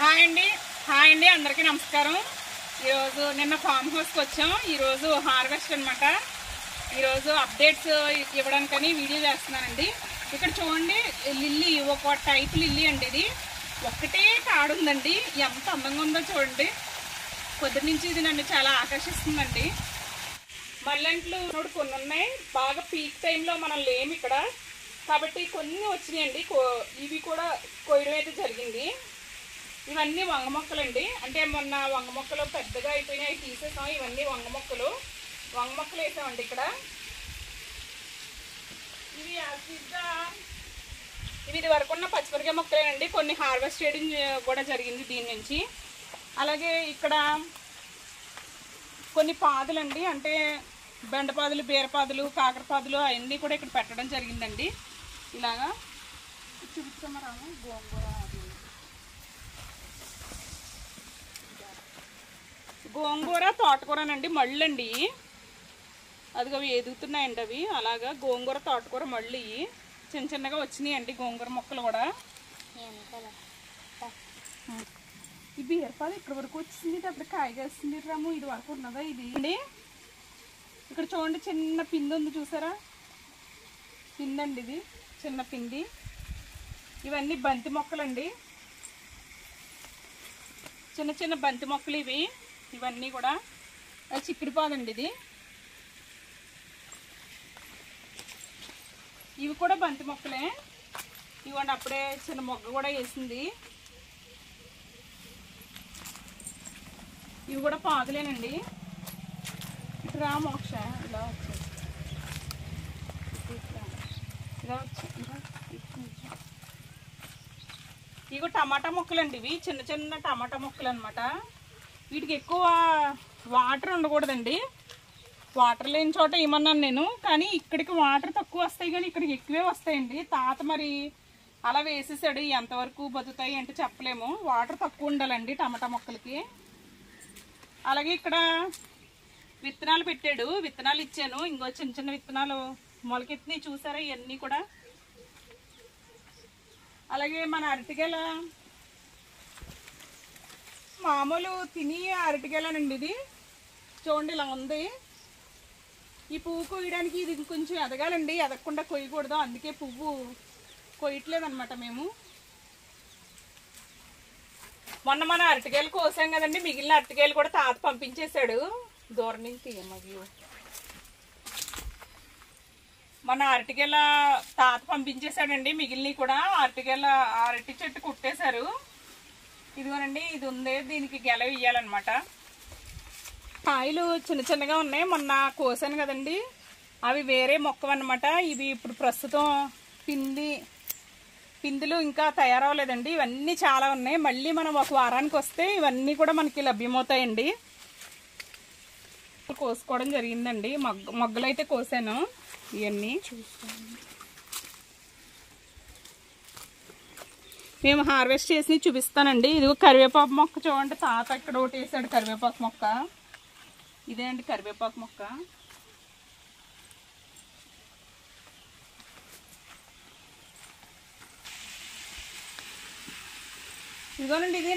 Hi అండి అందరికీ నమస్కారం. ఈరోజు నిన్న ఫామ్ హౌస్కి వచ్చాం. ఈరోజు హార్వెస్ట్ అనమాట. ఈరోజు అప్డేట్స్ ఇవ్వడానికని వీడియో చేస్తున్నానండి. ఇక్కడ చూడండి, లిల్లీ ఒక టైప్ లిల్లీ అండి. ఇది ఒక్కటే కాడుందండి. ఎంత అందంగా ఉందో చూడండి. పొద్దు నుంచి ఇది నన్ను చాలా ఆకర్షిస్తుందండి. మల్లెంట్లు కొన్ని ఉన్నాయి. బాగా పీక్ టైంలో మనం లేము ఇక్కడ కాబట్టి కొన్ని వచ్చినాయండి. ఇవి కూడా కోయడం అయితే జరిగింది. ఇవన్నీ వంగ మొక్కలండి. అంటే మొన్న వంగ మొక్కలు పెద్దగా అయిపోయినాయి, తీసేసాం. ఇవన్నీ వంగ మొక్కలు వేసామండి ఇక్కడ. ఇవి ఇది వరకు ఉన్న పచ్చిమిరకాయ మొక్కలేనండి. కొన్ని హార్వెస్ట్ చేయడం కూడా జరిగింది దీని నుంచి. అలాగే ఇక్కడ కొన్ని పాదులండి, అంటే బెండపాదులు, బీరపాదులు, కాకరపాదులు అవన్నీ కూడా ఇక్కడ పెట్టడం జరిగిందండి. ఇలాగా చూపిస్తామరాము. గోంగూర తోటకూరనండి, మళ్ళండి. అదిగో అవి ఎదుగుతున్నాయండి అవి. అలాగా గోంగూర తోటకూర మళ్ళీ చిన్న చిన్నగా వచ్చినాయండి గోంగూర మొక్కలు కూడా. ఈ బీరపాదు ఇక్కడ వరకు వచ్చింది, అప్పుడు కాయగా వస్తుంది రాము. ఇది వరకు ఉన్నదా ఇది అండి. ఇక్కడ చూడండి, చిన్న పిండి ఉంది చూసారా, పిండి అండి ఇది, చిన్న పిండి. ఇవన్నీ బంతి మొక్కలండి, చిన్న చిన్న బంతి మొక్కలు ఇవి. ఇవన్నీ కూడా చిక్కుడుపాదండి ఇది. ఇవి కూడా బంతి మొక్కలే. ఇవ్వండి, అప్పుడే చిన్న మొగ్గ కూడా వేసింది. ఇవి కూడా పాదులేనండి. ఇటు రా మోక్ష, ఇలా వచ్చాయి, ఇలా వచ్చాయి. ఇవి టమాటా మొక్కలండి. ఇవి చిన్న చిన్న టమాటా మొక్కలు అనమాట. వీటికి ఎక్కువ వాటర్ ఉండకూడదండి. వాటర్ లేని చోట ఏమన్నాను నేను, కానీ ఇక్కడికి వాటర్ తక్కువ వస్తాయి, కానీ ఇక్కడికి ఎక్కువే వస్తాయండి. తాత మరి అలా వేసేసాడు. ఎంతవరకు బతుకుతాయి అంటే చెప్పలేము. వాటర్ తక్కువ ఉండాలండి టమాటా మొక్కలకి. అలాగే ఇక్కడ విత్తనాలు పెట్టాడు, విత్తనాలు ఇచ్చాను. ఇంకో చిన్న చిన్న విత్తనాలు మొలకెత్తినాయి చూసారా, ఇవన్నీ కూడా. అలాగే మన అరటికాయల మామూలు తిని అరటికాయలనండి. ఇది చూడండి ఇలా ఉంది. ఈ పువ్వు కొయ్యడానికి ఇది కొంచెం ఎదగాలండి, ఎదగకుండా కొయ్యకూడదు. అందుకే పువ్వు కొయ్యట్లేదు అనమాట మేము. మొన్న మన అరటికాయలు కోసాం కదండి, మిగిలిన అరటికాయలు కూడా తాత పంపించేశాడు దూరం నుంచి. తీయమయ్యో, మన అరటికాయల తాత పంపించేశాడండి. మిగిలినవి కూడా అరటి చెట్టు కుట్టేశారు. ఇదిగోనండి, ఇది ఉంది. దీనికి గెల ఇయ్యాలన్నమాట. కాయలు చిన్న చిన్నగా ఉన్నాయి. మొన్న కోసాను కదండి, అవి వేరే మొక్క అన్నమాట. ఇవి ఇప్పుడు ప్రస్తుతం పిందులు ఇంకా తయారవలేదండి. ఇవన్నీ చాలా ఉన్నాయి. మళ్ళీ మనం ఒక వారానికి వస్తే ఇవన్నీ కూడా మనకి లభ్యమవుతాయండి. కోసుకోవడం జరిగిందండి. మొగ్గలు అయితే కోసాను. ఇవన్నీ మేము హార్వెస్ట్ చేసి చూపిస్తానండి. ఇదిగో కరివేపాకు మొక్క చూడండి. తాత ఇక్కడ ఒకటి వేసాడు కరివేపాకు మొక్క. ఇదే అండి కరివేపాకు మొక్క. ఇదిగోనండి, ఇది